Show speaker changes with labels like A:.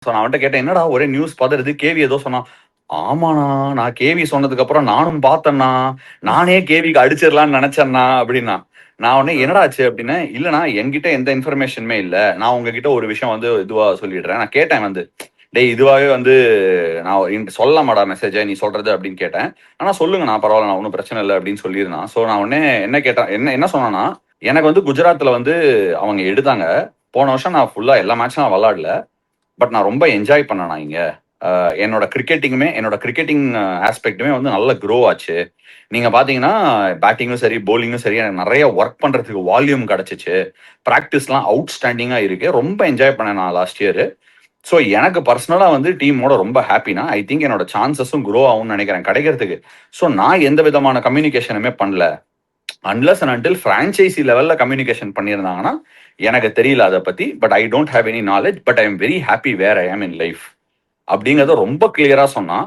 A: So நான் அவன்கிட்ட கேட்டேன், என்னடா ஒரே நியூஸ் பதறுது, கேவி ஏதோ சொன்னான். ஆமாண்ணா, நான் கேவி சொன்னதுக்கு அப்புறம் நானும் பார்த்தேண்ணா, நானே கேவிக்கு அடிச்சிடலாம்னு நினைச்சேண்ணா அப்படின்னா. நான் உடனே என்னடா ஆச்சு அப்படின்னேன். இல்லண்ணா என்கிட்ட எந்த இன்ஃபர்மேஷனுமே இல்ல. நான் உங்ககிட்ட ஒரு விஷயம் வந்து இதுவா சொல்லிடுறேன். நான் கேட்டேன் வந்து, டேய் இதுவாவே வந்து நான் சொல்லலாமாடா மெசேஜை நீ சொல்றது அப்படின்னு கேட்டேன். ஆனா சொல்லுங்க நான் பரவாயில்ல, நான் ஒன்றும் பிரச்சனை இல்லை அப்படின்னு சொல்லியிருந்தான். ஸோ நான் உடனே என்ன கேட்டேன், என்ன என்ன சொன்னான்னா, எனக்கு வந்து குஜராத்ல வந்து அவங்க எடுத்தாங்க. போன வருஷம் நான் ஃபுல்லா எல்லா மேட்சும் நான் விளாடல. பட் நான் ரொம்ப என்ஜாய் பண்ணேன் நான் இங்க. என்னோட கிரிக்கெட்டிங் ஆஸ்பெக்ட்டுமே வந்து நல்ல க்ரோ ஆச்சு. நீங்க பாத்தீங்கன்னா பேட்டிங்கும் சரி பவுலிங்கும் சரி எனக்கு நிறைய ஒர்க் பண்றதுக்கு வால்யூம் கிடைச்சிச்சு. ப்ராக்டிஸ்லாம் அவுட்ஸ்டாண்டிங்கா இருக்கு. ரொம்ப என்ஜாய் பண்ணேன் நான் லாஸ்ட் இயர். ஸோ எனக்கு பர்சனலா வந்து டீமோட ரொம்ப ஹாப்பினா ஐ திங்க் என்னோட சான்சஸும் க்ரோ ஆகும்னு நினைக்கிறேன் கிடைக்கிறதுக்கு. ஸோ நான் எந்த விதமான கம்யூனிகேஷனுமே பண்ணல. அன்லஸ் அண்ட் அன்டில் ஃப்ரான்ச்சைசி லெவல்ல கம்யூனிகேஷன் பண்ணியிருந்தாங்கன்னா எனக்கு தெரியல அதை பத்தி. But I don't have any knowledge. But I am very happy where I am in life அப்படிங்கறத ரொம்ப கிளியரா சொன்னான்.